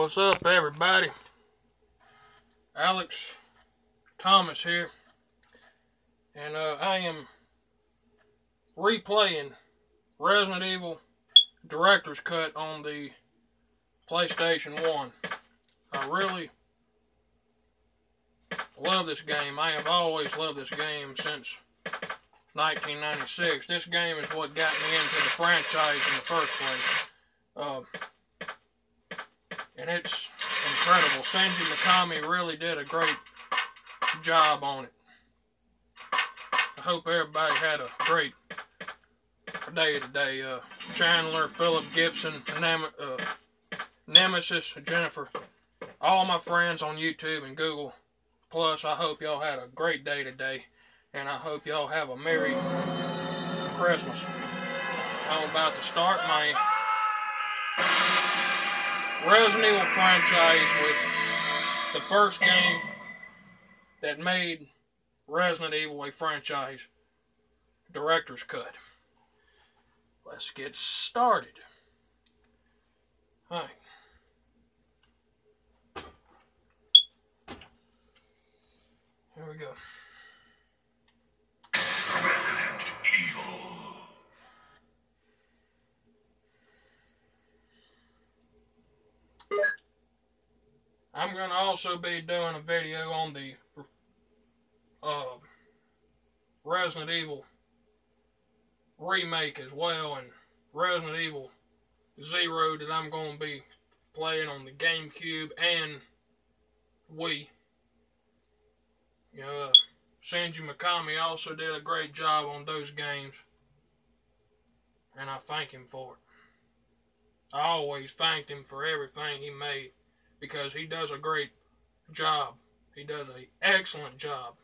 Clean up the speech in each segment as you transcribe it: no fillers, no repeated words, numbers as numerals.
What's up, everybody? Alex Thomas here, and I am replaying Resident Evil Director's Cut on the PlayStation 1. I really love this game. I have always loved this game since 1996. This game is what got me into the franchise in the first place. And it's incredible. Shinji Mikami really did a great job on it. I hope everybody had a great day today. Chandler, Philip Gibson, Nemesis, Jennifer, all my friends on YouTube and Google Plus, I hope y'all had a great day today. And I hope y'all have a Merry Christmas. I'm about to start my Resident Evil franchise with the first game that made Resident Evil a franchise, Director's Cut. Let's get started. Alright. Here we go. Resident Evil. I'm going to also be doing a video on the Resident Evil remake as well, and Resident Evil Zero that I'm going to be playing on the GameCube and Wii. Shinji Mikami also did a great job on those games, and I thank him for it. I always thanked him for everything he made, because he does a great job. He does an excellent job.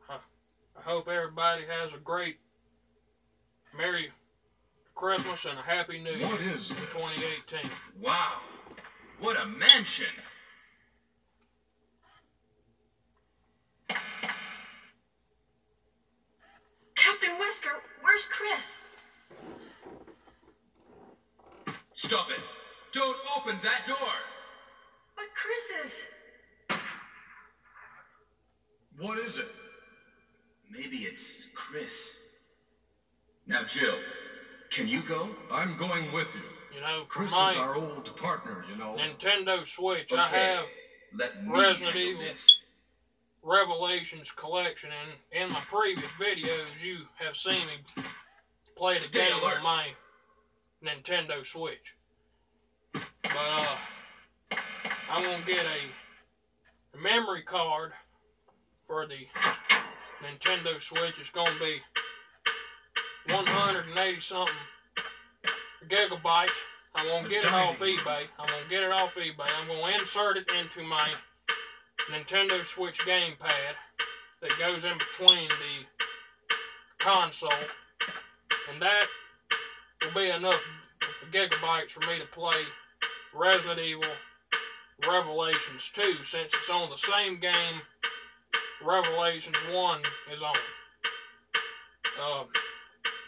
I hope everybody has a great Merry Christmas and a Happy New Year. What is this? 2018. Wow, what a mansion! Captain Wesker, where's Chris? Stop it! Don't open that door! But Chris is... What is it? Maybe it's Chris. Now, Jill, can you go? I'm going with you. For Chris my is our old partner, Nintendo Switch, Okay, I have let me Resident handle Evil this. Revelations collection, and in my previous videos you have seen me play the Stay game alert. on my Nintendo Switch. But I'm gonna get a memory card for the Nintendo Switch. It's gonna be 180 something gigabytes. I'm gonna get it off eBay. I'm gonna insert it into my Nintendo Switch gamepad that goes in between the console, and that will be enough gigabytes for me to play Resident Evil Revelations 2, since it's on the same game Revelations 1 is on.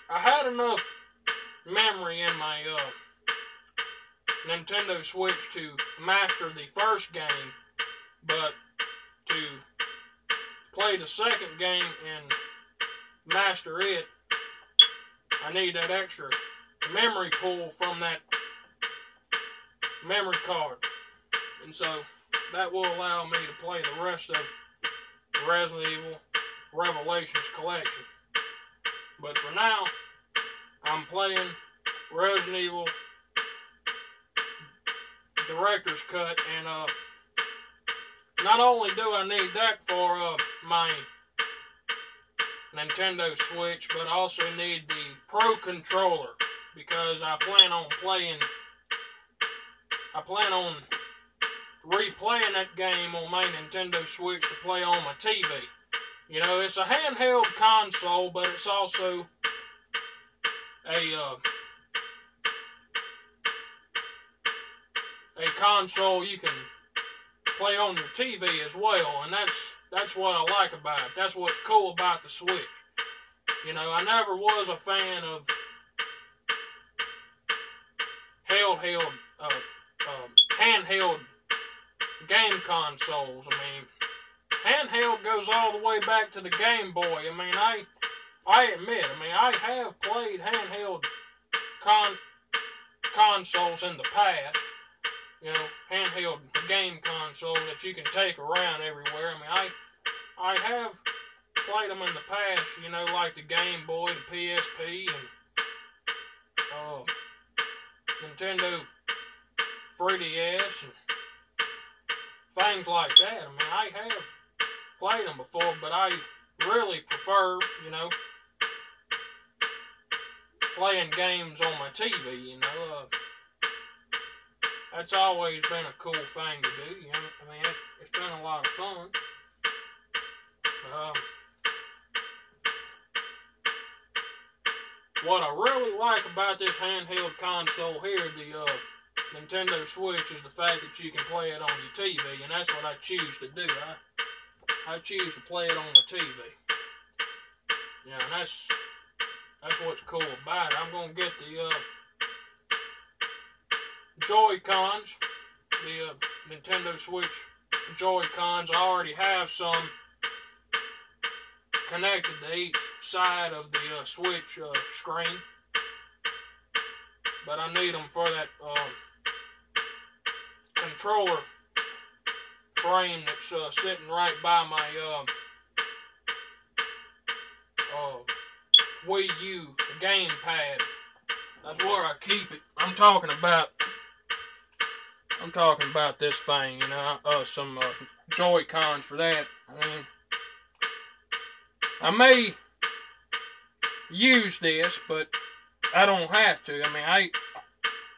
I had enough memory in my Nintendo Switch to master the first game, but to play the second game and master it, I need that extra memory pool from that memory card. And so that will allow me to play the rest of the Resident Evil Revelations collection. But for now, I'm playing Resident Evil Director's Cut, and not only do I need that for my Nintendo Switch, but I also need the Pro Controller, because I plan on replaying that game on my Nintendo Switch to play on my TV. It's a handheld console, but it's also a console you can play on your TV as well, and that's what I like about it. That's what's cool about the Switch. You know, I never was a fan of handheld game consoles. I mean, handheld goes all the way back to the Game Boy. I mean, I admit, I have played handheld consoles in the past. You know, handheld game consoles that you can take around everywhere. I mean, I have played them in the past, you know, like the Game Boy, the PSP, and Nintendo 3DS, and things like that. I mean, I have played them before, but I really prefer, you know, playing games on my TV, you know. That's always been a cool thing to do, you know. I mean, it's been a lot of fun. What I really like about this handheld console here, the Nintendo Switch, is the fact that you can play it on your TV, and that's what I choose to do. I choose to play it on the TV. Yeah, and that's what's cool about it. I'm gonna get the Joy-Cons, the Nintendo Switch Joy-Cons. I already have some connected to each side of the Switch screen, but I need them for that controller frame that's sitting right by my Wii U, the gamepad. That's where I keep it. I'm talking about this thing, you know, some Joy-Cons for that. I mean, I may use this, but I don't have to. I mean,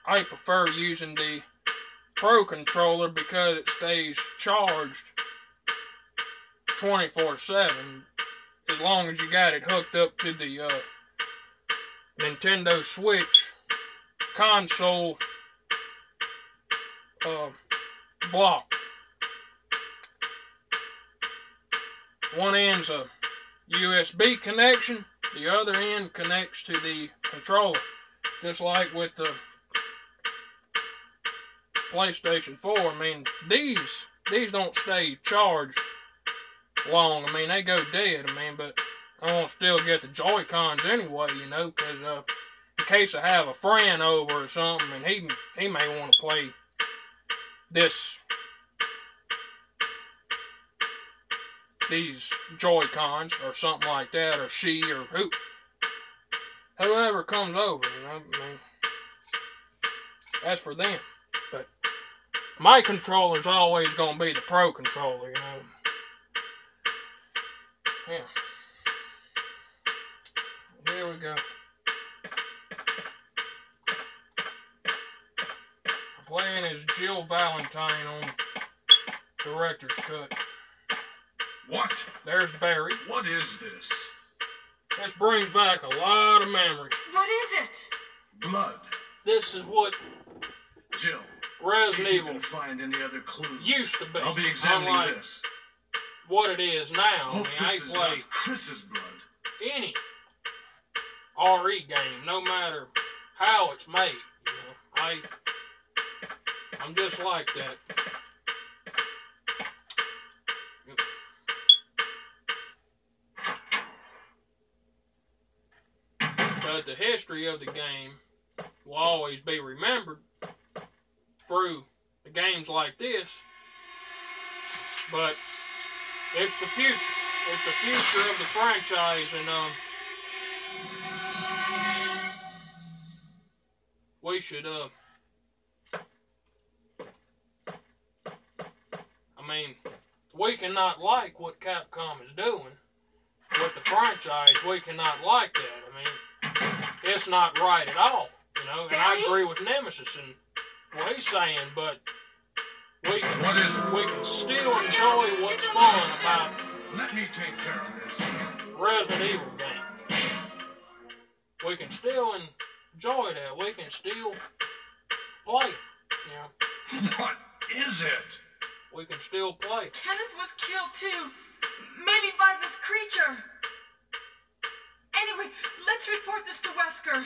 I prefer using the Pro Controller because it stays charged 24/7 as long as you got it hooked up to the Nintendo Switch console block. One end's a USB connection, the other end connects to the controller, just like with the PlayStation 4. I mean, these don't stay charged long. I mean, they go dead. I mean, but I won't still get the Joy-Cons anyway, you know, because in case I have a friend over or something, and he may want to play these Joy-Cons or something like that, or she, or whoever comes over, you know. I mean, that's for them. But my controller's always going to be the Pro Controller, you know. Yeah. Here we go. I'm playing as Jill Valentine on Director's Cut. What? There's Barry. What is this? This brings back a lot of memories. What is it? Blood. This is what Jill. Resident see if you Evil can find any other clues. used to be. I'll be examining unlike this. what it is now. Hope I mean, I this is play not Chris's blood. any RE game, no matter how it's made. You know, I'm just like that. But the history of the game will always be remembered through the games like this. But it's the future. It's the future of the franchise, and we should I mean, we cannot like what Capcom is doing with the franchise. We cannot like that. I mean, it's not right at all, you know. And I agree with Nemesis and what he's saying, but we can still enjoy what's fun about Let me take care of this. Resident Evil games. We can still enjoy that. We can still play, you know. What is it? We can still play. Kenneth was killed too. Maybe by this creature. And he Joey, let's report this to Wesker.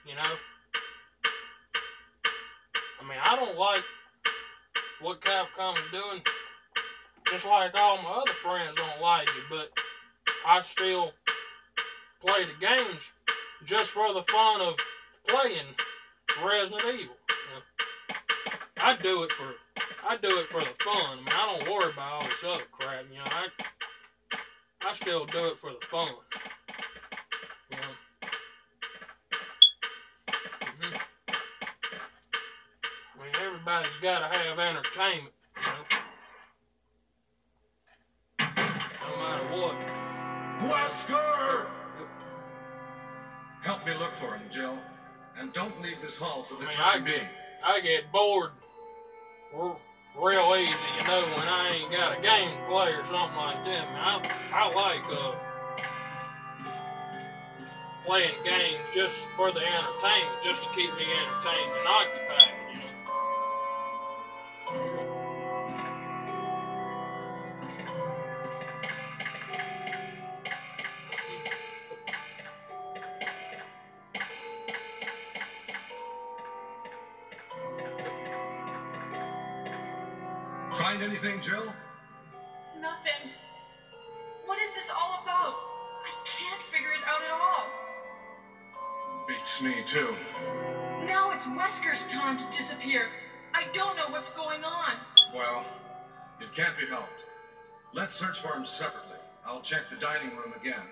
You know? I mean, I don't like what Capcom is doing, just like all my other friends don't like it, but I still play the games just for the fun of playing Resident Evil. You know? I do it for the fun. I mean, I don't worry about all this other crap. You know, I still do it for the fun. You know. I mean, everybody's got to have entertainment. You know. No matter what. Wesker! Help me look for him, Jill. And don't leave this hall for the time being. I get bored real easy, you know, when I ain't got a game to play or something like that. I like playing games just for the entertainment, just to keep me entertained and occupied, you know. Find anything, Jill? Nothing. What is this all about? I can't figure it out at all. Beats me, too. Now it's Wesker's time to disappear. I don't know what's going on. Well, it can't be helped. Let's search for him separately. I'll check the dining room again.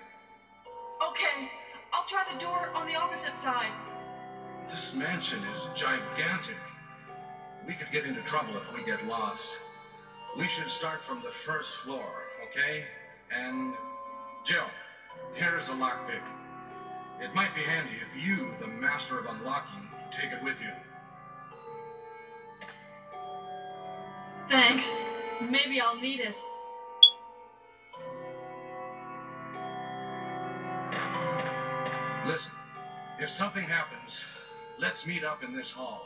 Okay, I'll try the door on the opposite side. This mansion is gigantic. We could get into trouble if we get lost. We should start from the first floor, okay? And, Jill, here's a lockpick. It might be handy if you, the master of unlocking, take it with you. Thanks. Maybe I'll need it. Listen, if something happens, let's meet up in this hall.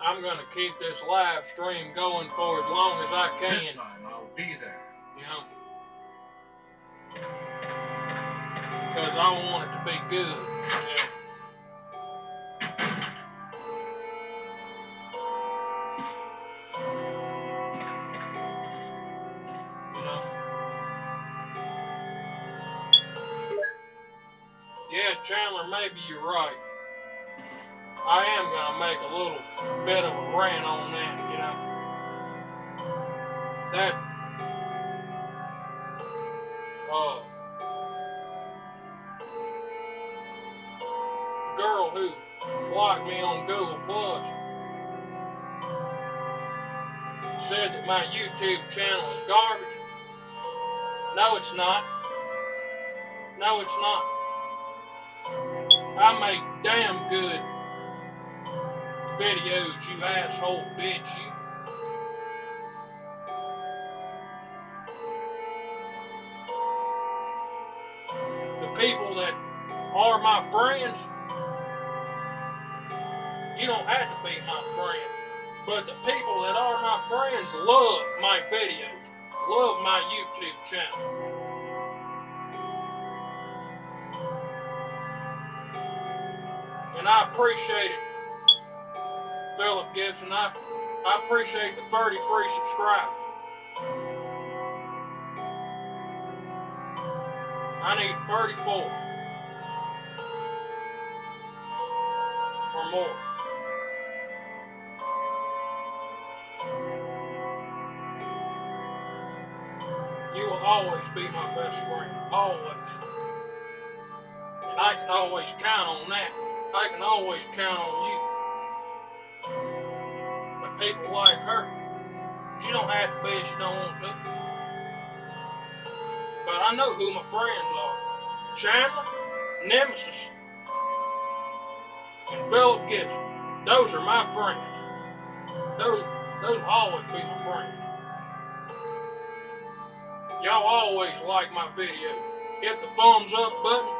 I'm going to keep this live stream going for as long as I can. This time, I'll be there. You know? Because I want it to be good. You know? You know? Yeah, Chandler, maybe you're right. I am going to make a little bit of a rant on that, you know. That, girl who blocked me on Google Plus said that my YouTube channel is garbage. No, it's not. No, it's not. I make damn good videos, you asshole bitch, you. The people that are my friends, you don't have to be my friend, but the people that are my friends love my videos, love my YouTube channel. And I appreciate it. Philip Gibson, I appreciate the 30 free subscribers. I need 34 or more. You will always be my best friend, always. And I can always count on that. I can always count on you. But people like her, she don't have to be if she don't want to. But I know who my friends are. Chandler, Nemesis, and Philip Gibson. Those are my friends. Those will always be my friends. Y'all always like my video. Hit the thumbs up button.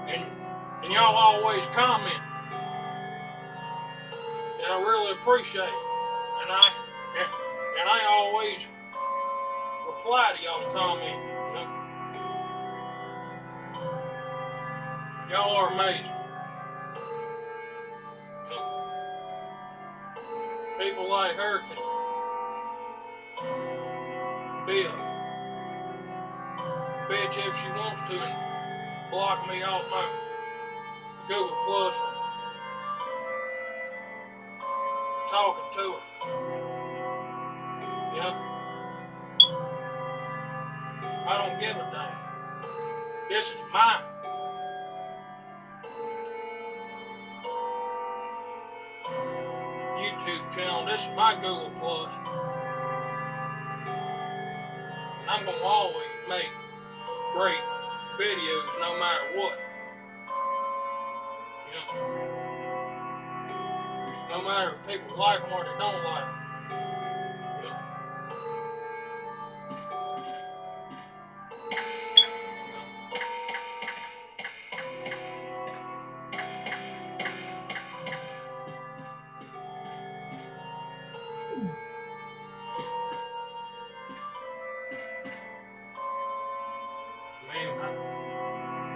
And y'all always comment. And I really appreciate it. And I always reply to y'all's comments, you know. Y'all are amazing. You know, people like her can be a bitch if she wants to and block me off my Google Plus from talking to her. You know? I don't give a damn. This is my YouTube channel. This is my Google Plus. And I'm gonna always make great videos no matter what. You know? No matter if people like them or they don't like them. You know?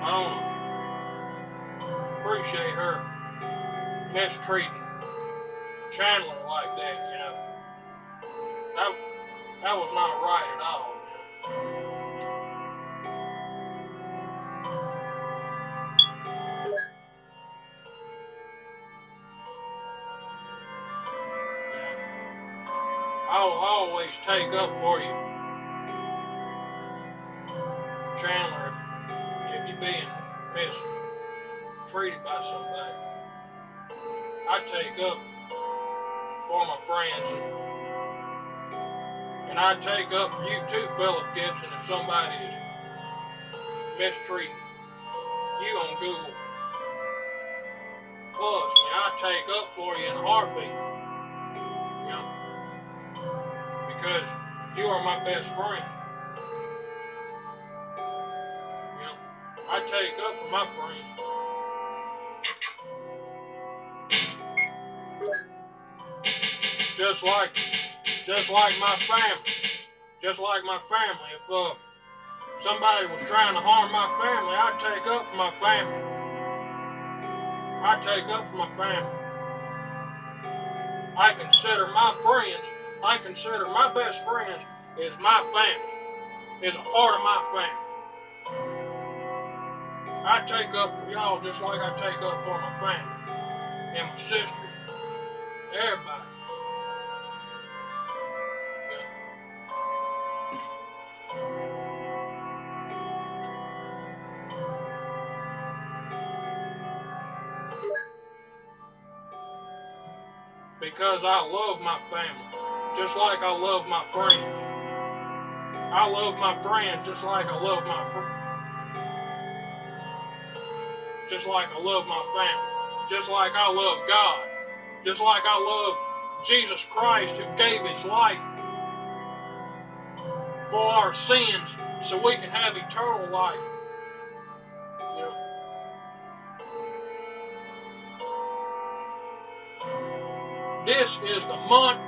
I don't appreciate her mistreating Chandler like that, you know. That was not right at all, you know. I'll always take up for you, Chandler, if you're being mistreated by somebody. I take up for my friends, and I take up for you too, Philip Gibson, if somebody is mistreating you on Google Plus. I mean, I take up for you in a heartbeat, you know, because you are my best friend. You know, I take up for my friends. Just like my family. Just like my family. If somebody was trying to harm my family, I'd take up for my family. I take up for my family. I consider my friends, I consider my best friends is my family, is a part of my family. I take up for y'all just like I take up for my family and my sisters, everybody. Because I love my family, just like I love my friends. I love my friends just like I love my just like I love my family, just like I love God, just like I love Jesus Christ who gave his life for our sins so we can have eternal life. You know? This is the month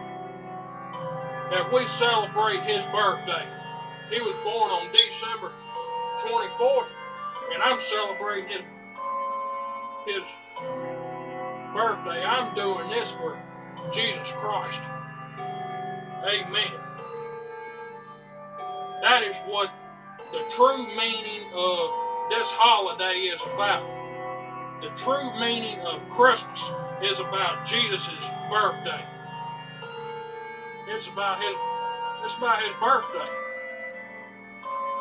that we celebrate his birthday. He was born on December 24th, and I'm celebrating his birthday. I'm doing this for Jesus Christ. Amen. That is what the true meaning of this holiday is about. The true meaning of Christmas is about Jesus' birthday. It's about his birthday.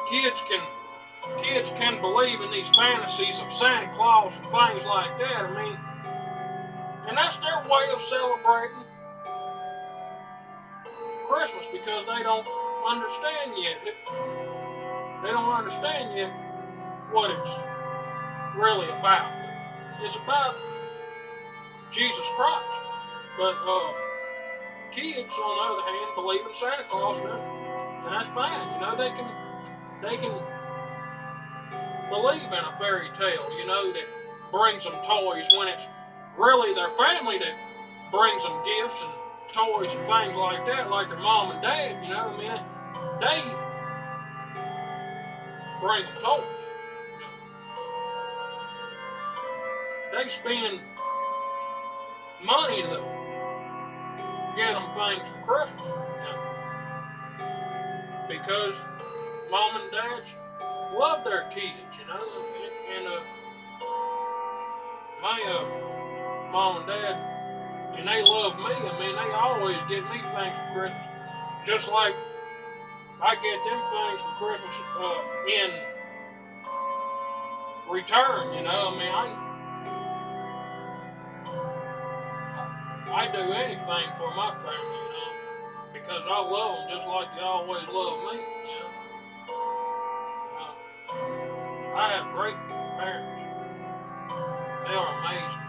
Kids can believe in these fantasies of Santa Claus and things like that. I mean, and that's their way of celebrating Christmas because they don't understand yet. They don't understand yet what it's really about. It's about Jesus Christ. But kids, on the other hand, believe in Santa Claus, and that's fine. You know, they can believe in a fairy tale, you know, that brings them toys when it's really their family that brings them gifts and toys and things like that, like their mom and dad, you know. I mean, bring them toys. They spend money to get them things for Christmas. Because mom and dads love their kids, and my mom and dad, and they love me. I mean, they always get me things for Christmas, just like I get them things for Christmas in return. I mean, I do anything for my family, because I love them just like they always love me. I have great parents. They are amazing.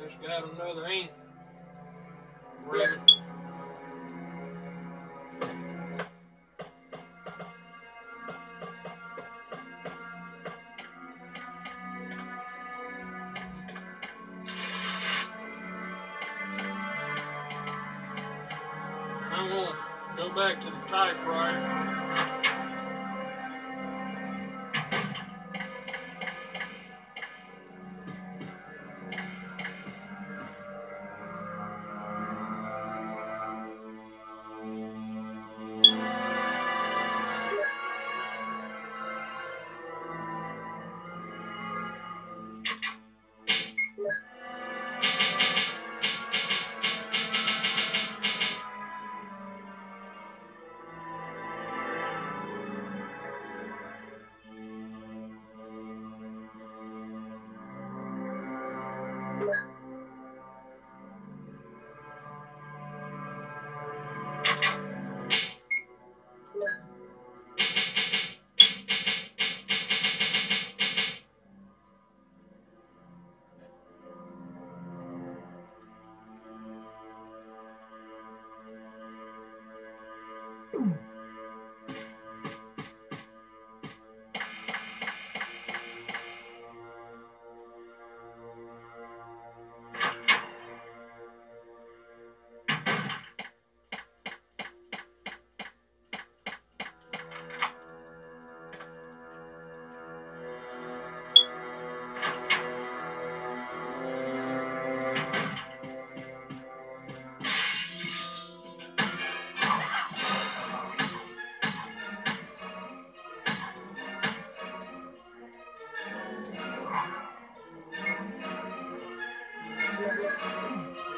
Just got another ink ribbon. I'm gonna go back to the typewriter.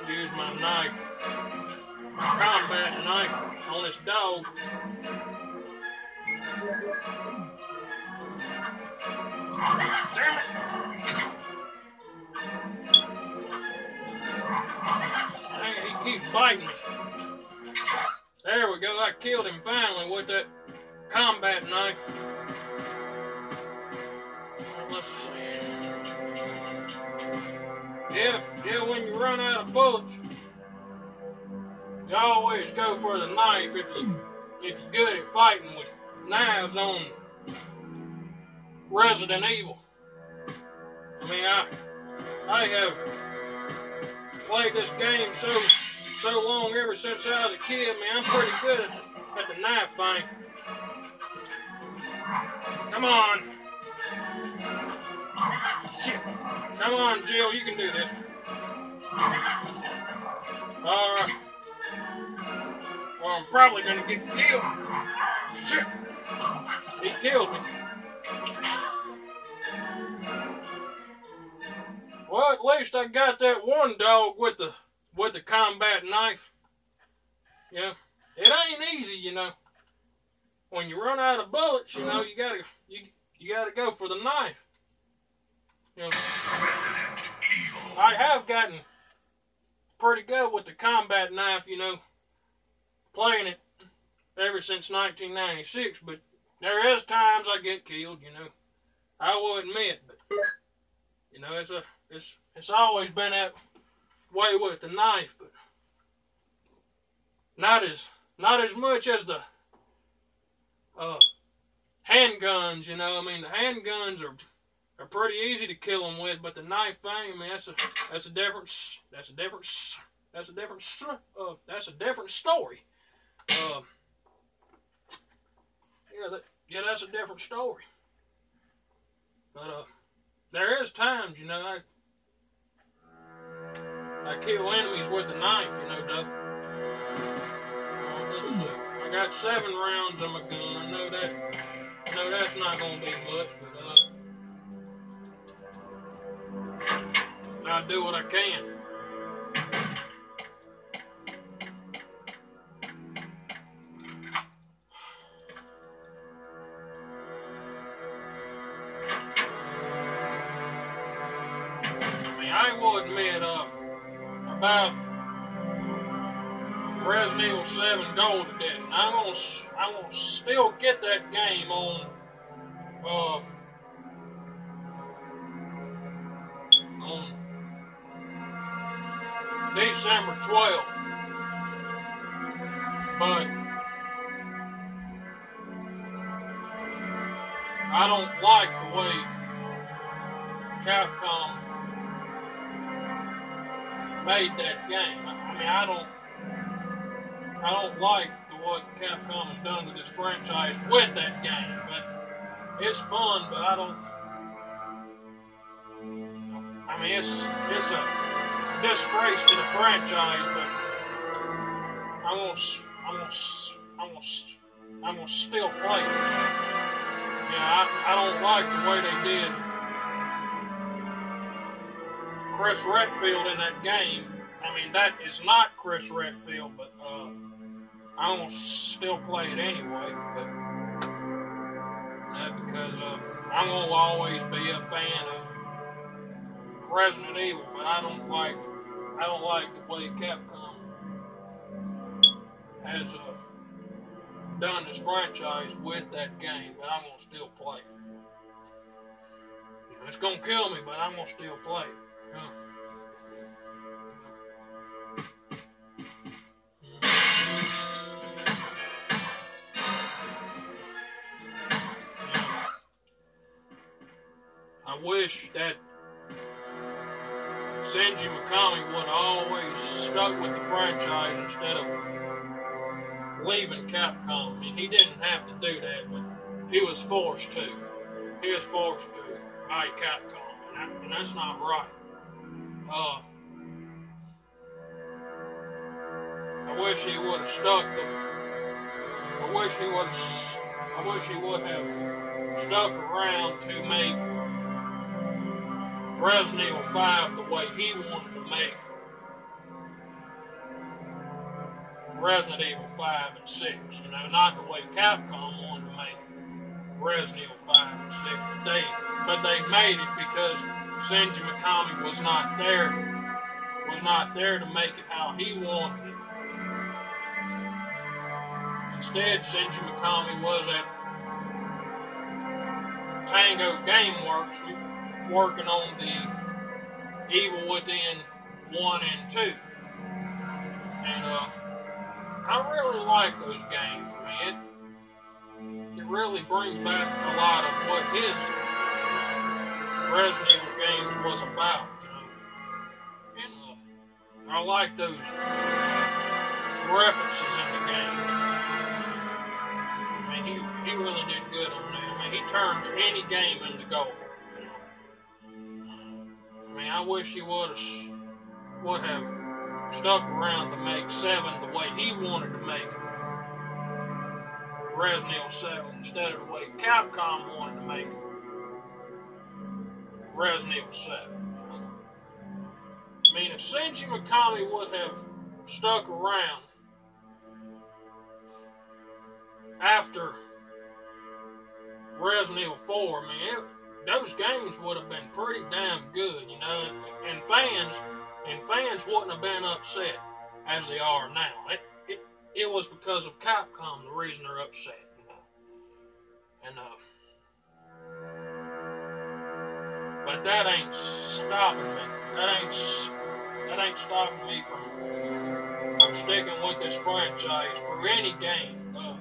Use my knife, my combat knife on this dog. Damn it! Man, he keeps biting me. There we go, I killed him finally with that combat knife. Let's see. Yeah, when you run out of bullets, you always go for the knife if you're good at fighting with knives on Resident Evil. I mean, I have played this game so long ever since I was a kid, man. I'm pretty good at the knife thing. Come on. Shit. Come on, Jill, you can do this. Alright. Well, I'm probably gonna get killed. Shit! He killed me. Well, at least I got that one dog with the combat knife. Yeah. It ain't easy, you know. When you run out of bullets, you know, you gotta go for the knife. You know, Resident Evil. I have gotten pretty good with the combat knife, you know, playing it ever since 1996, but there is times I get killed, you know. I will admit, but you know, it's always been that way with the knife, but not as much as the handguns, you know. I mean, the handguns are pretty easy to kill them with, but the knife thing, I mean, that's a different story. That's a different story. But there is times, you know, I kill enemies with a knife, you know, Doug. Let's see. I got 7 rounds in my gun. I know that's not gonna be much, but I'll do what I can. I will admit, about Resident Evil 7 Gold Edition, I'm gonna still get that game on December 12th, but I don't like the way Capcom made that game. I mean, I don't like what Capcom has done to this franchise with that game, but it's fun, but I mean, it's a disgrace to the franchise, but I'm gonna still play it. Yeah, I don't like the way they did Chris Redfield in that game. I mean, that is not Chris Redfield, but I'm gonna still play it anyway. But because I'm gonna always be a fan of Resident Evil, but I don't like the way Capcom has done this franchise with that game. But I'm gonna still play it. You know, it's gonna kill me, but I'm gonna still play it. I wish that Shinji Mikami would have always stuck with the franchise instead of leaving Capcom. I mean, he didn't have to do that, but he was forced to. He was forced to by Capcom, and that's not right. I wish he would have stuck I wish he would have stuck around to make Resident Evil 5 the way he wanted to make Resident Evil 5 and 6. You know, not the way Capcom wanted to make Resident Evil 5 and 6. But they made it because Shinji Mikami was not there to make it how he wanted it. Instead, Shinji Mikami was at Tango Gameworks working on the Evil Within 1 and 2. And I really like those games. I mean, it really brings back a lot of what his Resident Evil games was about, you know. And I like those references in the game. I mean, he really did good on that. I mean, he turns any game into gold. You know? I mean, I wish he would have stuck around to make 7 the way he wanted to make Resident Evil 7 instead of the way Capcom wanted to make Resident Evil 7. I mean, if Shinji Mikami would have stuck around after Resident Evil 4, man, those games would have been pretty damn good, you know, and fans wouldn't have been upset as they are now. It was because of Capcom the reason they're upset, you know. And but that ain't stopping me. That ain't stopping me from sticking with this franchise for any game of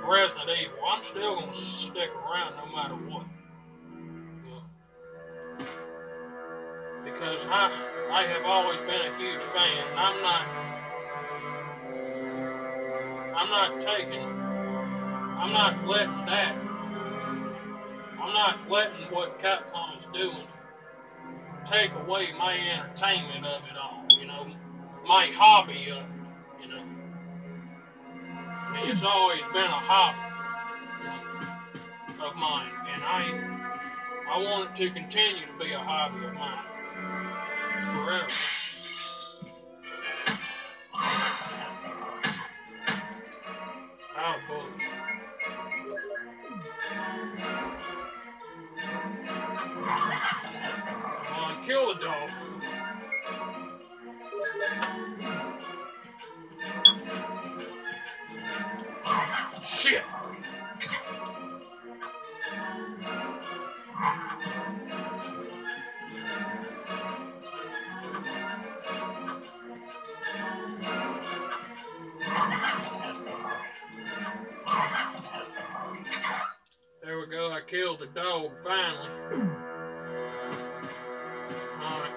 Resident Evil. I'm still gonna stick around no matter what. Because I have always been a huge fan, and I'm not letting what Capcom is doing take away my entertainment of it all, you know, my hobby of it, you know. I mean, it's always been a hobby, you know, of mine, and I want it to continue to be a hobby of mine. Forever. Oh, boy. Come on, kill the dog. Shit. There we go, I killed the dog finally. Alright.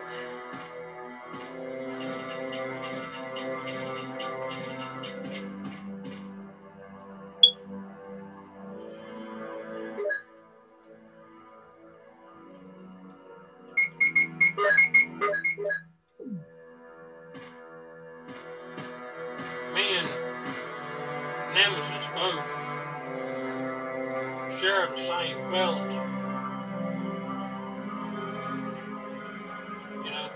Me and Nemesis both share the same feelings. You know,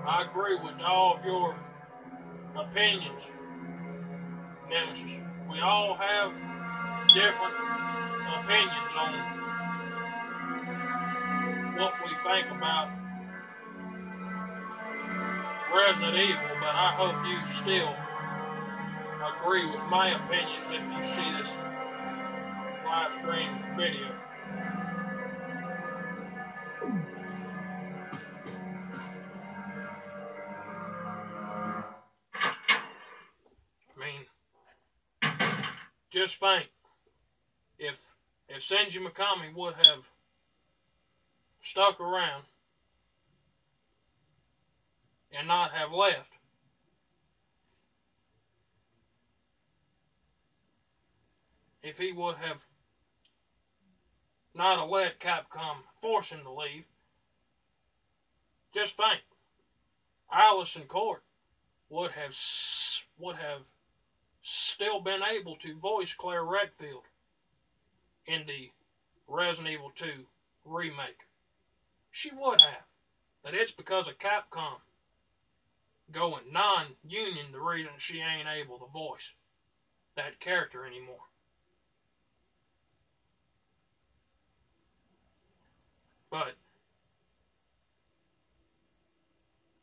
I agree with all of your opinions, Nemesis. We all have different opinions on what we think about Resident Evil, but I hope you still agree with my opinions if you see this live stream video. I mean, just think, if Shinji Mikami would have stuck around and not have left, if he would have not have let Capcom force him to leave, just think, Alyson Court would have still been able to voice Claire Redfield in the Resident Evil 2 remake. She would have. But it's because of Capcom going non-union the reason she ain't able to voice that character anymore. But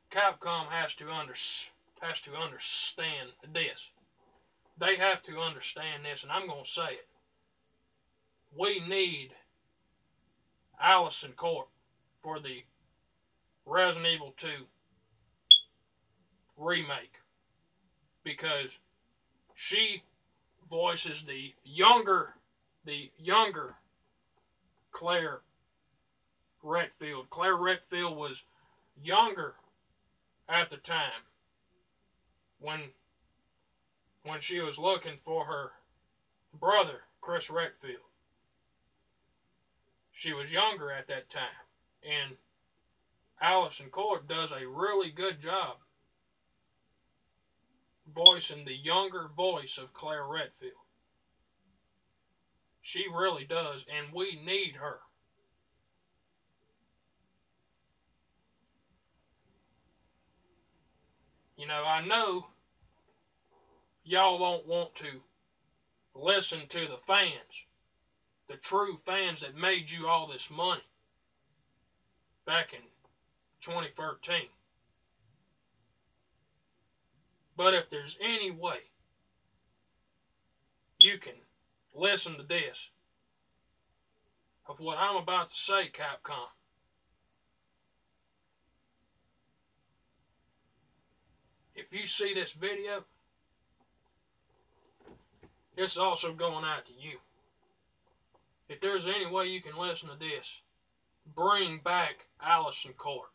Capcom has to understand this. They have to understand this, and I'm going to say it. We need Alyson Court for the Resident Evil 2 remake, because she voices the younger Claire Redfield. Claire Redfield was younger at the time when she was looking for her brother, Chris Redfield. she was younger at that time. And Allison Court does a really good job voicing the younger voice of Claire Redfield. She really does, and we need her. You know, I know y'all don't want to listen to the fans, the true fans that made you all this money back in 2013. But if there's any way you can listen to this of what I'm about to say, Capcom, if you see this video, it's also going out to you. If there's any way you can listen to this, bring back Allison Court.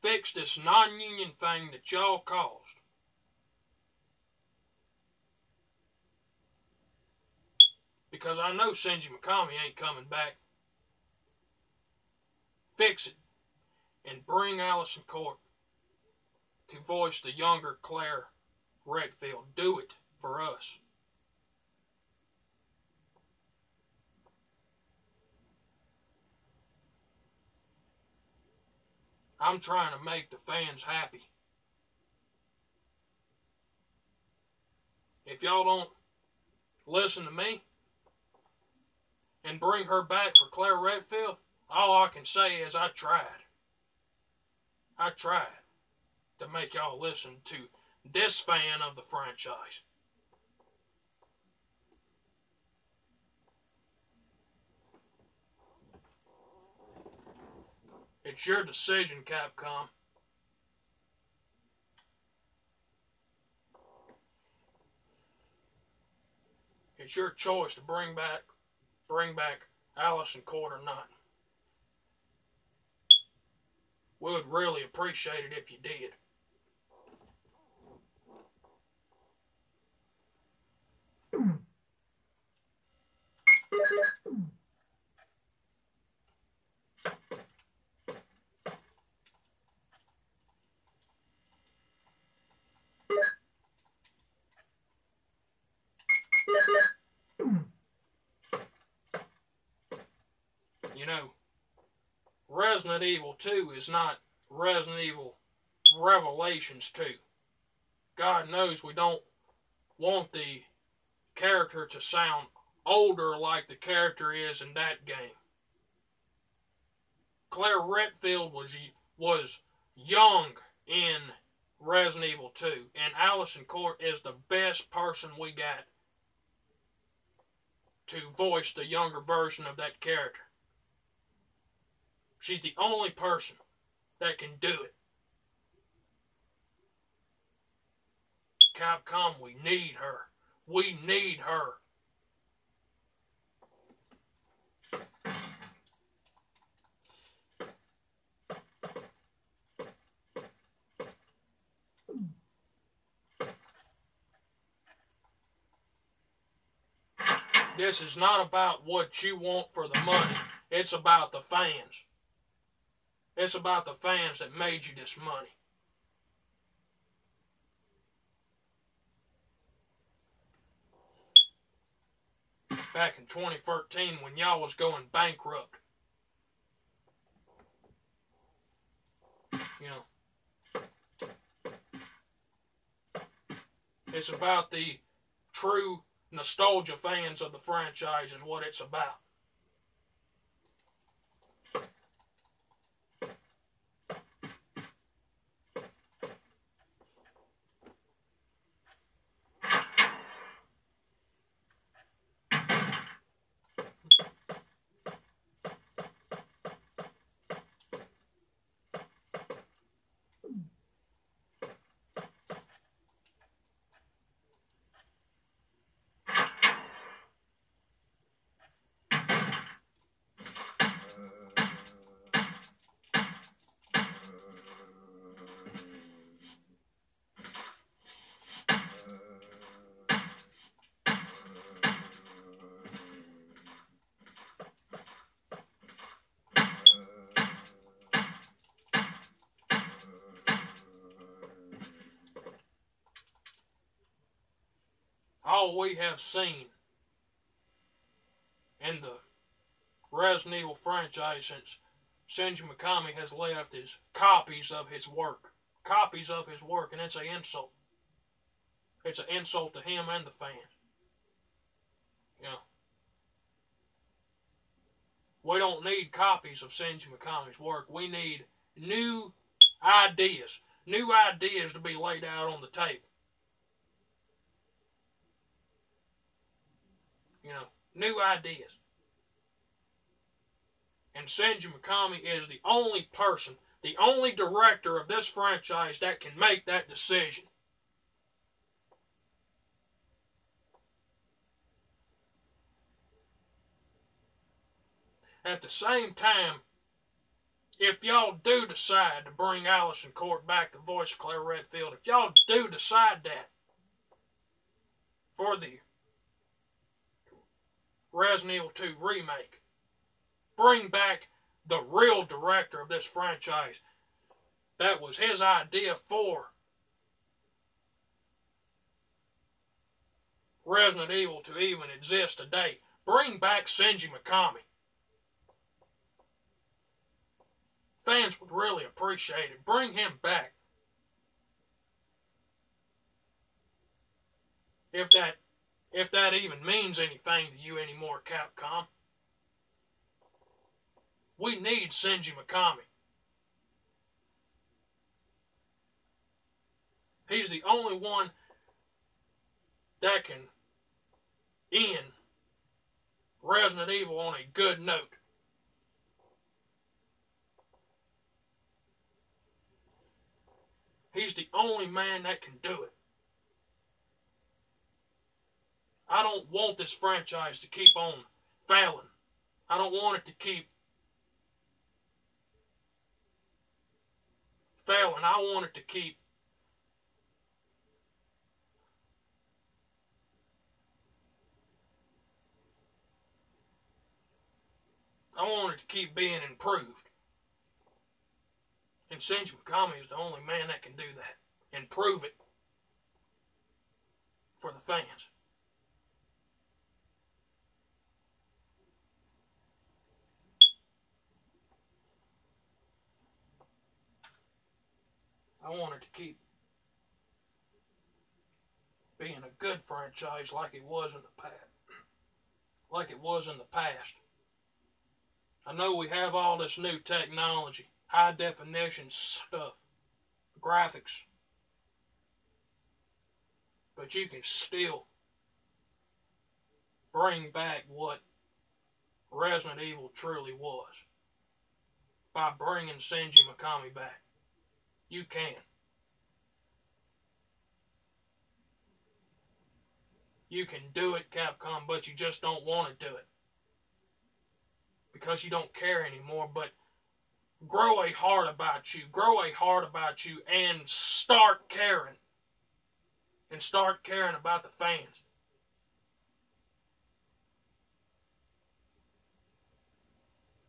Fix this non-union thing that y'all caused. Because I know Shinji Mikami ain't coming back. Fix it. And bring Allison Court to voice the younger Claire Redfield. Do it for us. I'm trying to make the fans happy. If y'all don't listen to me and bring her back for Claire Redfield, all I can say is I tried. I tried to make y'all listen to this fan of the franchise. It's your decision, Capcom. It's your choice to bring back Allison Court or not. We would really appreciate it if you did. You know, Resident Evil 2 is not Resident Evil Revelations 2. God knows we don't want the character to sound older like the character is in that game. Claire Redfield was young in Resident Evil 2, and Allison Court is the best person we got to voice the younger version of that character. She's the only person that can do it. Capcom, we need her. We need her. This is not about what you want for the money. It's about the fans. It's about the fans that made you this money. Back in 2013 when y'all was going bankrupt. You know. It's about the true nostalgia fans of the franchise is what it's about. all we have seen in the Resident Evil franchise since Shinji Mikami has left is copies of his work. Copies of his work, and it's an insult. It's an insult to him and the fans. You know, we don't need copies of Shinji Mikami's work. We need new ideas. New ideas to be laid out on the table. You know, new ideas. And Shinji Mikami is the only person, the only director of this franchise that can make that decision. At the same time, if y'all do decide to bring Alyson Court back to voice Claire Redfield, if y'all do decide that for the Resident Evil 2 remake, bring back the real director of this franchise. That was his idea for Resident Evil to even exist today. Bring back Shinji Mikami. Fans would really appreciate it. Bring him back. If that even means anything to you anymore, Capcom. We need Shinji Mikami. He's the only one that can end Resident Evil on a good note. He's the only man that can do it. I don't want this franchise to keep on failing. I don't want it to keep failing. I want it to keep being improved. And Shinji Mikami is the only man that can do that. Improve it for the fans. I want it to keep being a good franchise like it was in the past. Like it was in the past. I know we have all this new technology, high definition stuff, graphics, but you can still bring back what Resident Evil truly was by bringing Shinji Mikami back. You can. You can do it, Capcom, but you just don't want to do it. Because you don't care anymore, but grow a heart about you. Grow a heart about you and start caring. And start caring about the fans.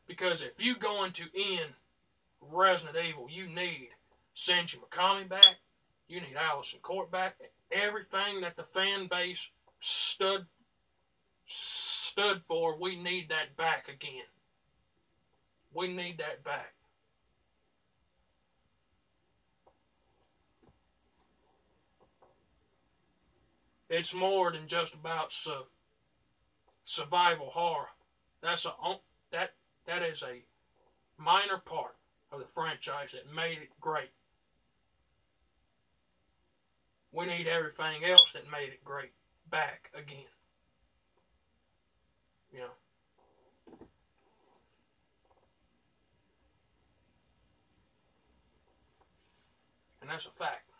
Because if you're going to end Resident Evil, you need Shinji Mikami back. You need Alyson Court back. Everything that the fan base stood for, we need that back again. We need that back. It's more than just about survival horror. That is a minor part of the franchise that made it great. We need everything else that made it great back again. You know. And that's a fact.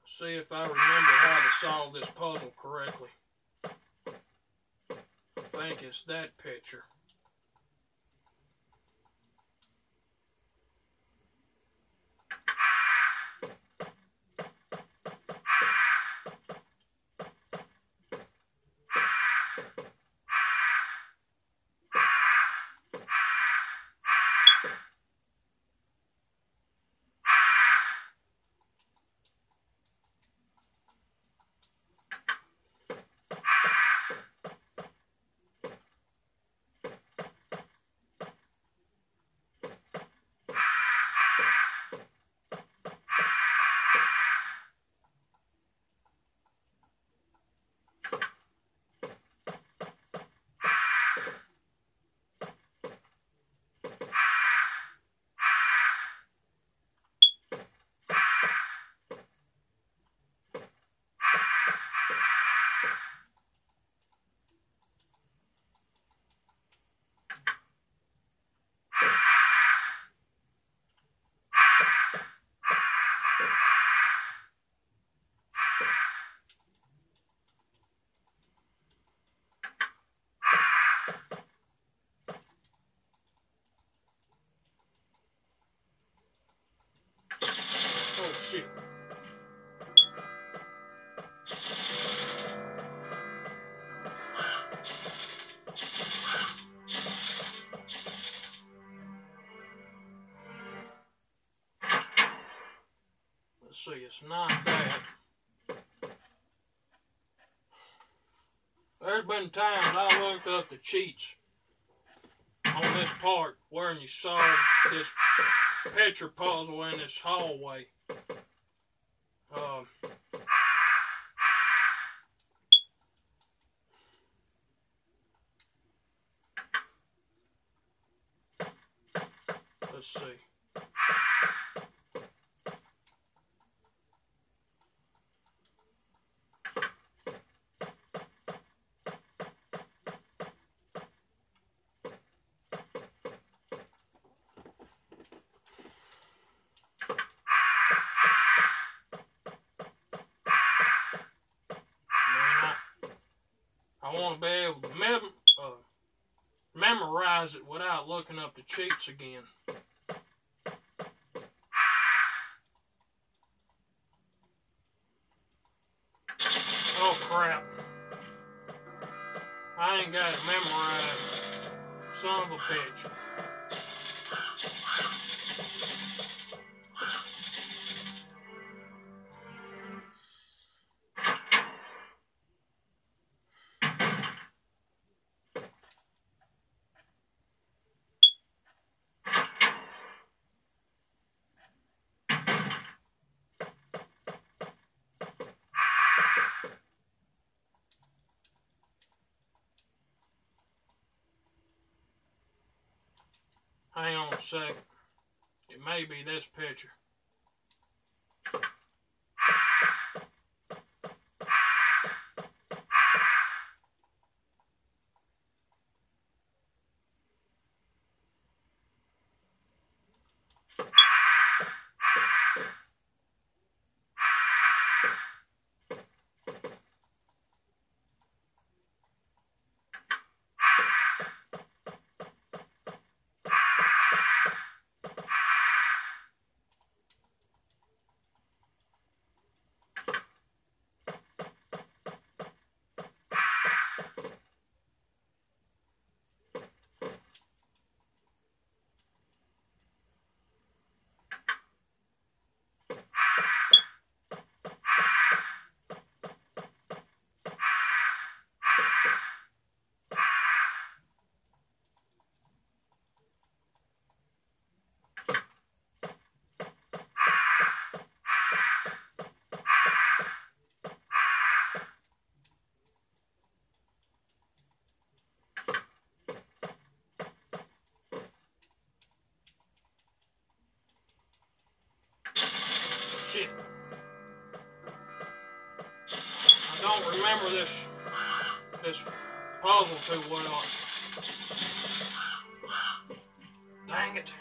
See if I remember how to solve this puzzle correctly. If think it's that picture. Oh shit. Let's see, it's not that. There's been times I looked up the cheats on this part where you saw this picture puzzle in this hallway. Let's see. I want to be able to memorize it without looking up the cheats again. Oh crap. I ain't got it memorized. Son of a bitch. Hang on a second. It may be this picture. Shit. I don't remember this puzzle too well. Dang it.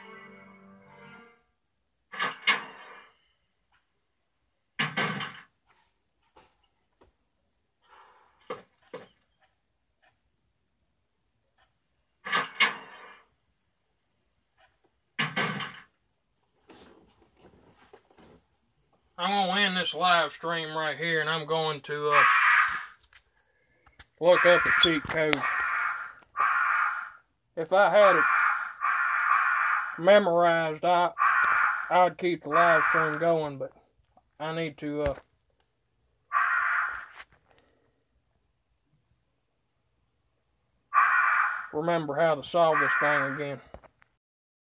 I'm going to end this live stream right here, and I'm going to look up a cheat code. If I had it memorized, I'd keep the live stream going, but I need to remember how to solve this thing again.